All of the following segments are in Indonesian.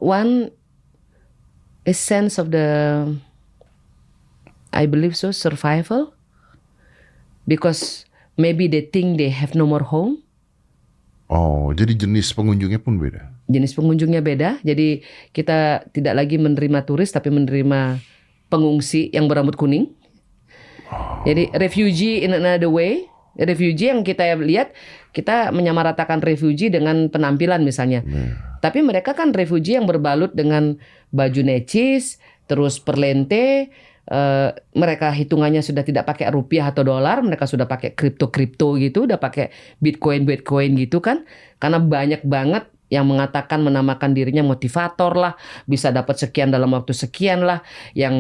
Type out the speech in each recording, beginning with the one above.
one essence of the, I believe so, survival, because maybe they think they have no more home. Oh, jadi jenis pengunjungnya pun beda. Jenis pengunjungnya beda, jadi kita tidak lagi menerima turis tapi menerima pengungsi yang berambut kuning. Jadi refugee in another way. Refugee yang kita lihat, kita menyamaratakan refugee dengan penampilan misalnya. Tapi mereka kan refugee yang berbalut dengan baju necis, terus perlente. Mereka hitungannya sudah tidak pakai rupiah atau dolar, mereka sudah pakai kripto gitu, udah pakai bitcoin gitu kan. Karena banyak banget yang mengatakan menamakan dirinya motivator lah, bisa dapat sekian dalam waktu sekian lah, yang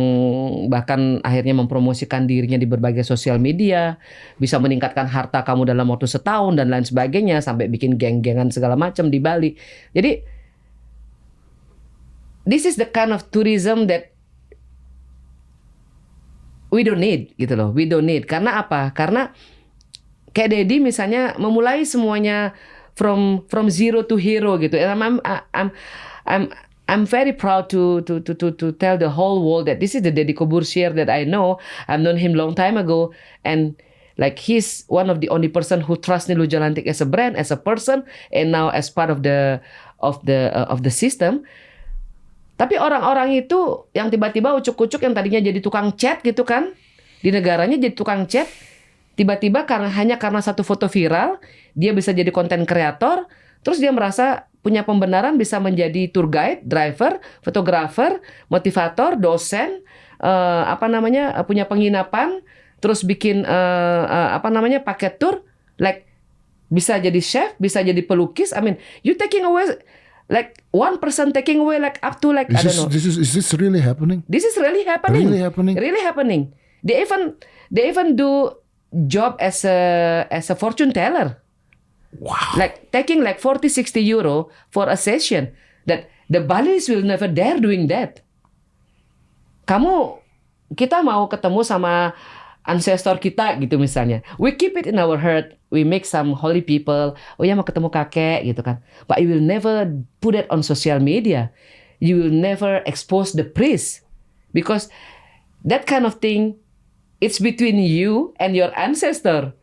bahkan akhirnya mempromosikan dirinya di berbagai sosial media, bisa meningkatkan harta kamu dalam waktu setahun dan lain sebagainya, sampai bikin geng-gengan segala macam di Bali. Jadi this is the kind of tourism that we don't need gitu loh. We don't need. Karena apa? Karena kayak Dedi misalnya memulai semuanya from zero to hero gitu. And I'm very proud to tell the whole world that this is the Deddy Corbuzier that I know. I've known him long time ago, and like he's one of the only person who trusts Nilu Jalantik as a brand, as a person, and now as part of the system. Tapi orang-orang itu yang tiba-tiba ucuk-ucuk yang tadinya jadi tukang chat gitu kan, di negaranya jadi tukang chat, tiba-tiba hanya karena satu foto viral, dia bisa jadi konten kreator, terus dia merasa punya pembenaran bisa menjadi tour guide, driver, fotografer, motivator, dosen, punya penginapan, terus bikin paket tour, like bisa jadi chef, bisa jadi pelukis. I mean, you taking away like 1% taking away like up to like I don't know. Is this really happening? This is really happening. Really happening. Really happening. They even do job as a fortune teller. Wow. Like taking like 40-60 euro for a session. That the Balis will never dare doing that. Kita mau ketemu sama ancestor kita gitu misalnya. We keep it in our heart. We make some holy people. Oh ya mau ketemu kakek gitu kan. But you will never put it on social media. You will never expose the priest. Because that kind of thing, it's between you and your ancestor.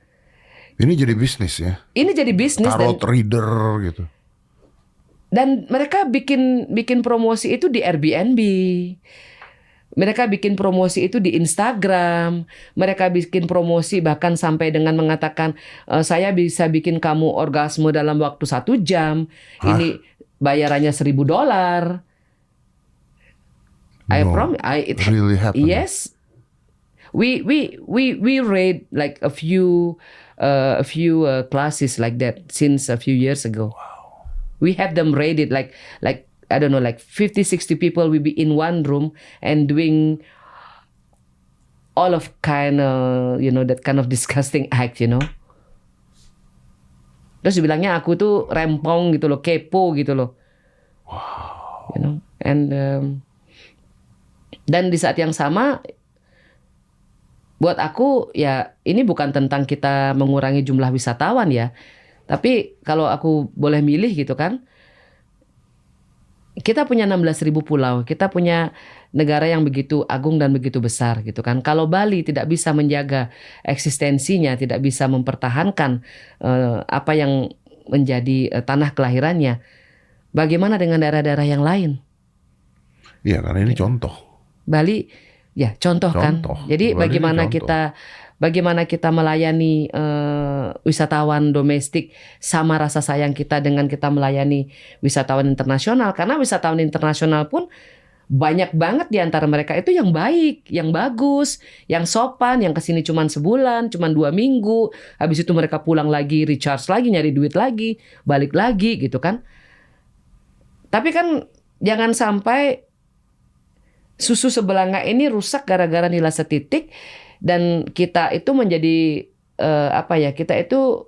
Ini jadi bisnis ya. Ini jadi bisnis. Tarot reader gitu. Dan mereka bikin promosi itu di Airbnb. Mereka bikin promosi itu di Instagram. Mereka bikin promosi bahkan sampai dengan mengatakan saya bisa bikin kamu orgasme dalam waktu 1 jam. Ini bayarannya $1,000. I promise. It really happened. Yes. We read like a few classes like that since a few years ago. Wow. We have them rated like I don't know, like 50-60 people will be in one room and doing all of that kind of disgusting act, you know. Terus dibilangnya aku tuh rempong gitu loh, kepo gitu loh. Wow. You know, and dan di saat yang sama buat aku ya ini bukan tentang kita mengurangi jumlah wisatawan ya. Tapi kalau aku boleh milih gitu kan, kita punya 16.000 pulau, kita punya negara yang begitu agung dan begitu besar gitu kan. Kalau Bali tidak bisa menjaga eksistensinya, tidak bisa mempertahankan apa yang menjadi tanah kelahirannya, bagaimana dengan daerah-daerah yang lain? Iya, karena ini contoh. Bali ya contoh kan. Jadi Bali bagaimana kita melayani wisatawan domestik sama rasa sayang kita dengan kita melayani wisatawan internasional. Karena wisatawan internasional pun banyak banget di antara mereka itu yang baik, yang bagus, yang sopan, yang kesini cuma sebulan, cuma 2 minggu. Habis itu mereka pulang lagi, recharge lagi, nyari duit lagi, balik lagi gitu kan. Tapi kan jangan sampai susu sebelanga ini rusak gara-gara nilai setitik. Dan kita itu menjadi kita itu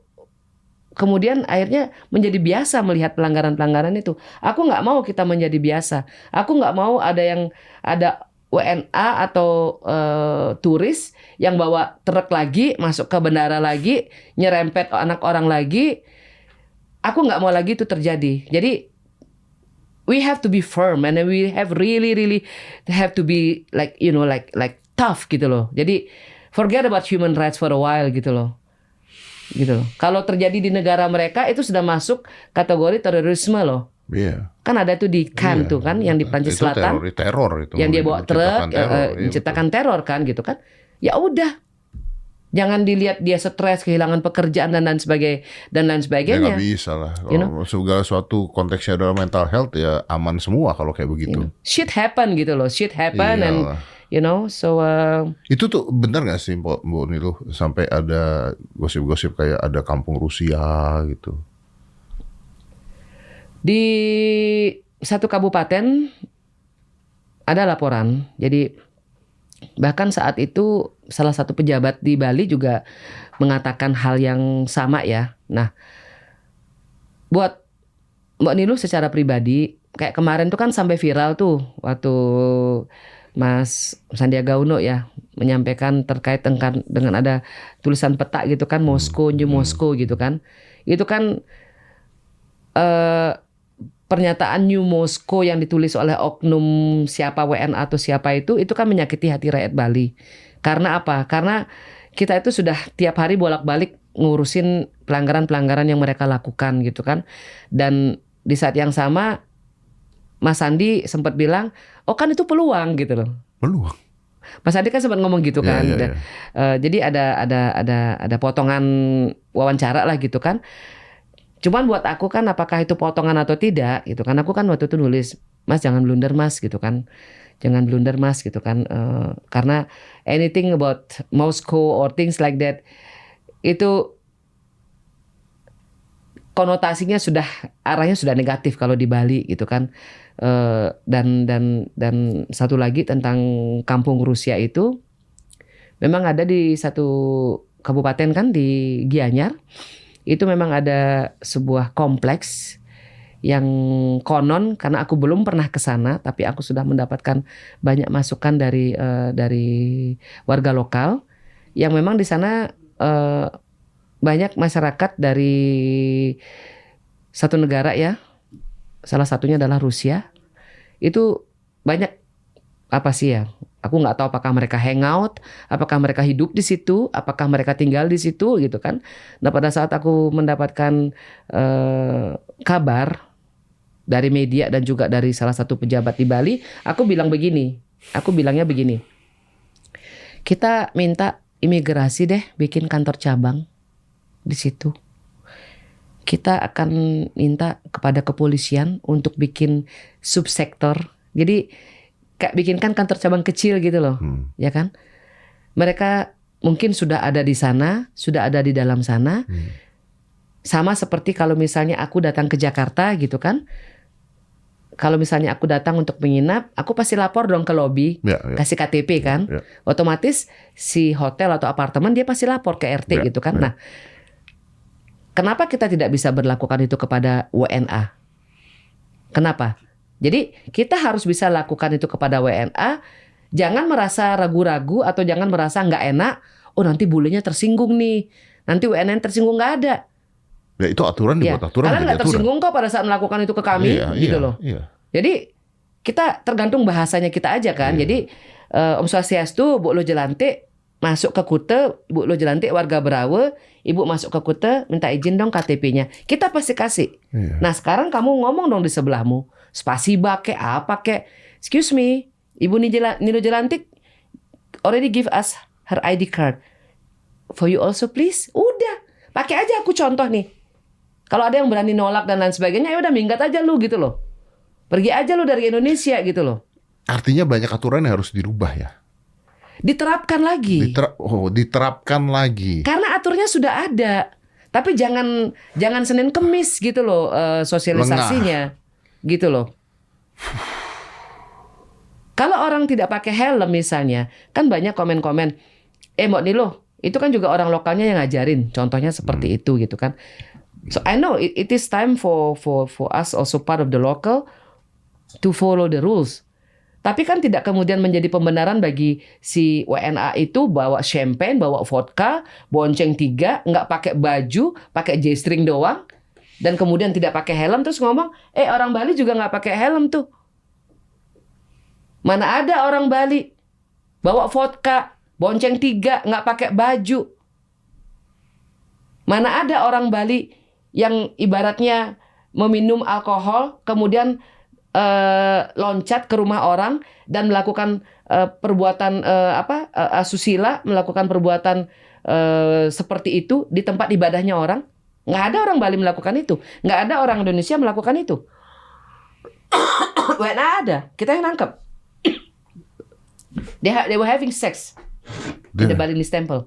kemudian akhirnya menjadi biasa melihat pelanggaran-pelanggaran itu. Aku nggak mau kita menjadi biasa. Aku nggak mau ada WNA atau turis yang bawa truk lagi masuk ke bandara lagi, nyerempet anak orang lagi. Aku nggak mau lagi itu terjadi. Jadi we have to be firm and we have really have to be like tough gitu loh. Jadi forget about human rights for a while gitu loh. Gitu loh. Kalau terjadi di negara mereka itu sudah masuk kategori terorisme loh. Iya. Kan ada tuh di Cannes tuh kan yang di Prancis Itu Selatan. teror itu. Yang dia bawa truk menciptakan teror kan gitu kan. Ya udah. Jangan dilihat dia stres, kehilangan pekerjaan dan lain sebagainya. Ya nggak bisa lah. Kalau segala sesuatu konteksnya adalah mental health ya aman semua kalau kayak begitu. Shit happen gitu loh. Shit happen and so itu tuh benar nggak sih Mbak Niluh sampai ada gosip-gosip kayak ada kampung Rusia gitu? Di satu kabupaten ada laporan. Jadi bahkan saat itu salah satu pejabat di Bali juga mengatakan hal yang sama ya. Nah, buat Mbak Niluh secara pribadi, kayak kemarin tuh kan sampai viral tuh waktu Mas Sandiaga Uno ya menyampaikan terkait dengan ada tulisan peta gitu kan, Moskow, New Moscow gitu kan. Itu kan pernyataan New Moscow yang ditulis oleh oknum siapa WNA atau siapa itu kan menyakiti hati rakyat Bali. Karena apa? Karena kita itu sudah tiap hari bolak-balik ngurusin pelanggaran-pelanggaran yang mereka lakukan gitu kan. Dan di saat yang sama Mas Sandi sempat bilang, "Oh kan itu peluang" gitu loh. Peluang. Mas Sandi kan sempat ngomong gitu kan. Jadi ada potongan wawancara lah gitu kan. Cuman buat aku kan apakah itu potongan atau tidak gitu kan. Aku kan waktu itu nulis, "Mas jangan blunder Mas" gitu kan. Jangan blunder Mas gitu kan. Karena anything about Moscow or things like that itu konotasinya arahnya sudah negatif kalau di Bali gitu kan. Dan satu lagi tentang kampung Rusia itu memang ada di satu kabupaten kan di Gianyar. Itu memang ada sebuah kompleks yang konon, karena aku belum pernah ke sana, tapi aku sudah mendapatkan banyak masukan dari warga lokal yang memang di sana banyak masyarakat dari satu negara ya, salah satunya adalah Rusia. Itu banyak apa sih ya? Aku nggak tahu apakah mereka hangout, apakah mereka hidup di situ, apakah mereka tinggal di situ gitu kan. Nah pada saat aku mendapatkan kabar dari media dan juga dari salah satu pejabat di Bali, aku bilangnya begini, kita minta imigrasi deh bikin kantor cabang di situ. Kita akan minta kepada kepolisian untuk bikin subsektor. Jadi kayak bikinkan kantor cabang kecil gitu loh, ya kan? Mereka mungkin sudah ada di sana, sudah ada di dalam sana. Sama seperti kalau misalnya aku datang ke Jakarta gitu kan. Kalau misalnya aku datang untuk menginap, aku pasti lapor dong ke lobi, kasih KTP kan. Otomatis si hotel atau apartemen dia pasti lapor ke RT gitu kan. Nah, kenapa kita tidak bisa berlakukan itu kepada WNA? Kenapa? Jadi kita harus bisa lakukan itu kepada WNA. Jangan merasa ragu-ragu atau jangan merasa nggak enak. Oh nanti bulenya tersinggung nih. Nanti WNA tersinggung, nggak ada. Ya itu aturan dibuat aturan. Kalian nggak tersinggung kok pada saat melakukan itu ke kami, gitu loh. Jadi kita tergantung bahasanya kita aja kan. Jadi Om Swastiastu, Bu Lo Jelante masuk ke Kute, Bu Lo Jelante warga Berawe, Ibu masuk ke Kute minta izin dong KTP-nya. Kita pasti kasih. Nah sekarang kamu ngomong dong di sebelahmu. Spasiba kek apa kek. Excuse me, Ibu Nilo Jelantik already give us her ID card. For you also please. Udah, pakai aja aku contoh nih. Kalau ada yang berani nolak dan lain sebagainya, ya udah minggat aja lu gitu loh. Pergi aja lu dari Indonesia gitu loh. Artinya banyak aturan yang harus dirubah ya. Diterapkan lagi. Diterapkan lagi. Karena aturannya sudah ada. Tapi jangan Senin Kemis gitu loh sosialisasinya. Gitu loh. Kalau orang tidak pakai helm misalnya, kan banyak komen-komen, Mbak Niluh, itu kan juga orang lokalnya yang ngajarin. Contohnya seperti itu gitu kan. So I know it is time for us also part of the local to follow the rules. Tapi kan tidak kemudian menjadi pembenaran bagi si WNA itu bawa champagne, bawa vodka, bonceng 3, nggak pakai baju, pakai J-string doang. dan kemudian tidak pakai helm terus ngomong, orang Bali juga nggak pakai helm tuh. Mana ada orang Bali bawa vodka, bonceng 3, nggak pakai baju. Mana ada orang Bali yang ibaratnya meminum alkohol, kemudian loncat ke rumah orang dan melakukan perbuatan asusila, melakukan perbuatan seperti itu di tempat ibadahnya orang. Nggak ada orang Bali melakukan itu. Nggak ada orang Indonesia melakukan itu. Nggak ada. Kita yang nangkep. They were having sex in the Balinese temple.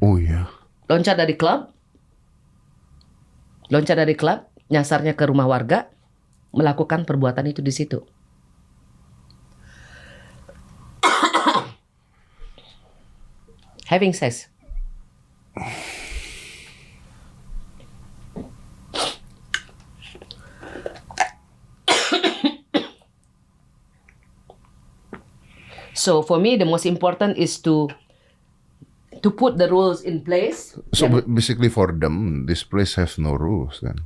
Oh iya. Loncat dari klub, nyasarnya ke rumah warga, melakukan perbuatan itu di situ. Having sex. So for me, the most important is to put the rules in place. So basically for them, this place has no rules then.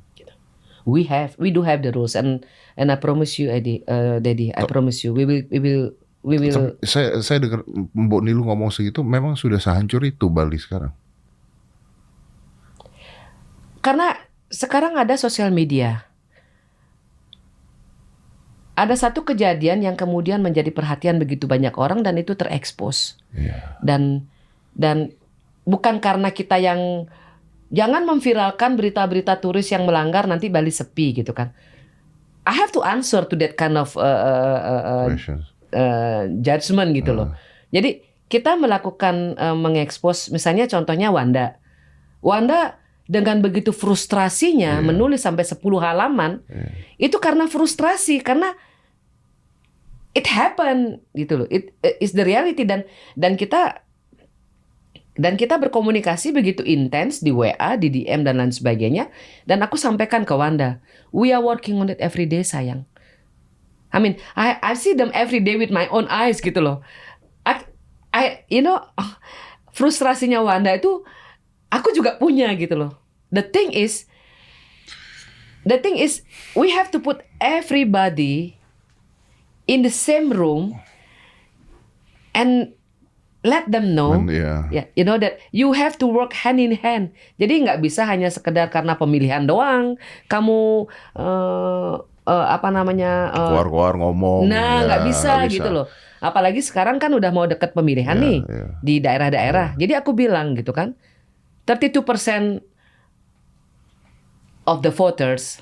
We do have the rules, and I promise you, Daddy, I promise you, we will. Saya dengar Mbok Nilu ngomong segitu, memang sudah sehancur itu Bali sekarang. Karena sekarang ada sosial media. Ada satu kejadian yang kemudian menjadi perhatian begitu banyak orang dan itu terekspos. Yeah. Dan bukan karena kita yang jangan memviralkan berita-berita turis yang melanggar nanti Bali sepi gitu kan. I have to answer to that kind of judgment gitu loh. Jadi kita melakukan mengekspos, misalnya contohnya Wanda dengan begitu frustrasinya menulis sampai 10 halaman, itu karena frustrasi, karena it happen gitu loh. It is the reality dan kita berkomunikasi begitu intens di WA, di DM dan lain sebagainya. Dan aku sampaikan ke Wanda, we are working on it every day sayang. I mean, I see them every day with my own eyes gitu loh. Frustrasinya Wanda itu aku juga punya gitu loh. The thing is, we have to put everybody in the same room and let them know, that you have to work hand in hand. Jadi nggak bisa hanya sekedar karena pemilihan doang kamu keluar ngomong. Nggak bisa gitu loh. Apalagi sekarang kan udah mau deket pemilihan nih di daerah-daerah. Jadi aku bilang gitu kan, 32% of the voters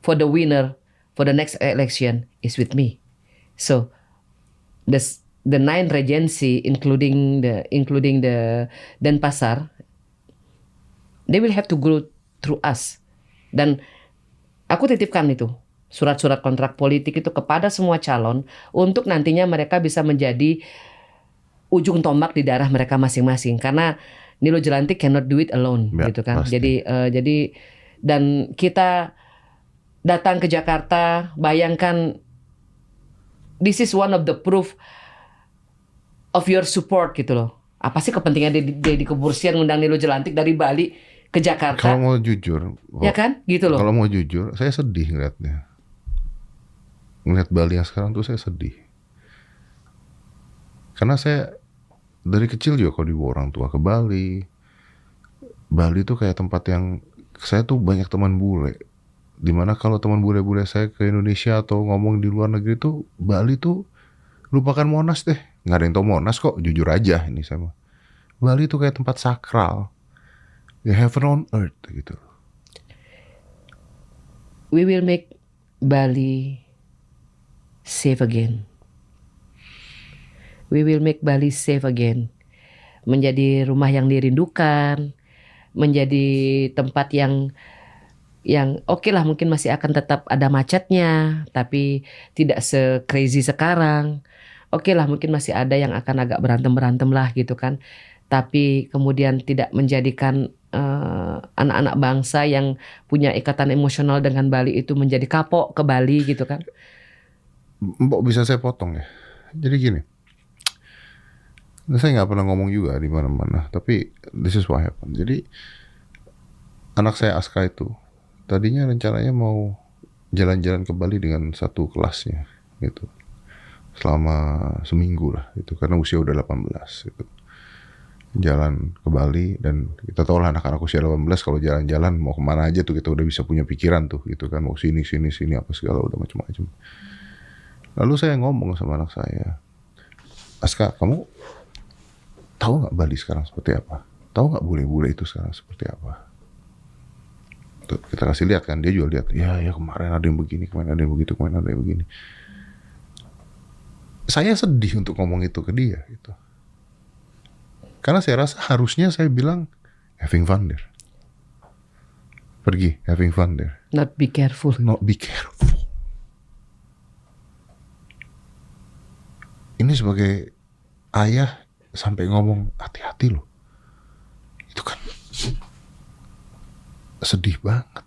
for the winner for the next election is with me. So the 9 regency, including the Denpasar, they will have to go through us. Dan aku titipkan itu surat-surat kontrak politik itu kepada semua calon untuk nantinya mereka bisa menjadi ujung tombak di daerah mereka masing-masing. Karena Nilo Jelantik cannot do it alone, gitu kan. Pasti. Jadi dan kita datang ke Jakarta, bayangkan, this is one of the proof of your support gitu loh. Apa sih kepentingan Deddy Kebursian ngundang Nilo Jelantik dari Bali ke Jakarta? Kalau mau jujur, ya kan, gitu loh. Kalau mau jujur, saya sedih ngeliatnya. Ngeliat Bali yang sekarang tuh saya sedih. Karena saya dari kecil juga kalau dibawa orang tua ke Bali. Bali tuh kayak tempat yang saya tuh banyak teman bule. Dimana kalau teman bule-bule saya ke Indonesia atau ngomong di luar negeri tuh, Bali tuh lupakan Monas deh. Nggak ada yang tahu Monas kok, jujur aja ini sama. Bali tuh kayak tempat sakral. Ya heaven on earth gitu. We will make Bali safe again. We will make Bali safe again. Menjadi rumah yang dirindukan, menjadi tempat yang oke lah, mungkin masih akan tetap ada macetnya, tapi tidak se-crazy sekarang. Oke lah, mungkin masih ada yang akan agak berantem lah gitu kan. Tapi kemudian tidak menjadikan anak-anak bangsa yang punya ikatan emosional dengan Bali itu menjadi kapok ke Bali gitu kan. Mbok bisa saya potong ya. Jadi gini, Saya nggak pernah ngomong juga di mana-mana, tapi this is what happened. Jadi anak saya Aska itu tadinya rencananya mau jalan-jalan ke Bali dengan satu kelasnya gitu. Selama seminggu lah itu karena usia udah 18 gitu. Jalan ke Bali dan kita tahu lah anak-anak usia 18 kalau jalan-jalan mau kemana aja tuh kita udah bisa punya pikiran tuh gitu kan, mau sini apa segala udah macam-macam. Lalu saya ngomong sama anak saya, Aska, kamu tahu nggak Bali sekarang seperti apa? Tahu nggak bule-bule itu sekarang seperti apa? Tuh, kita kasih lihat kan, dia juga lihat. Ya kemarin ada yang begini, kemarin ada yang begitu, kemarin ada yang begini. Saya sedih untuk ngomong itu ke dia gitu. Karena saya rasa harusnya saya bilang having fun there. Pergi having fun there. Not be careful. Not be careful. Ini sebagai ayah sampai ngomong hati-hati loh. Itu kan sedih banget.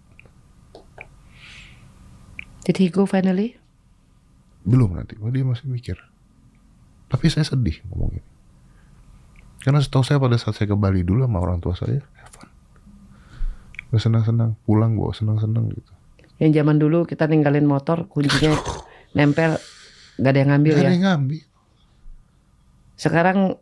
Did he go finally? Belum nanti, dia masih mikir. Tapi saya sedih ngomong ini. Karena setahu saya pada saat saya ke Bali dulu sama orang tua saya, have fun. Senang-senang, pulang bawa senang-senang gitu. Yang zaman dulu kita ninggalin motor, kuncinya nempel, gak ada yang ngambil Gak ya. ada yang ngambil. Sekarang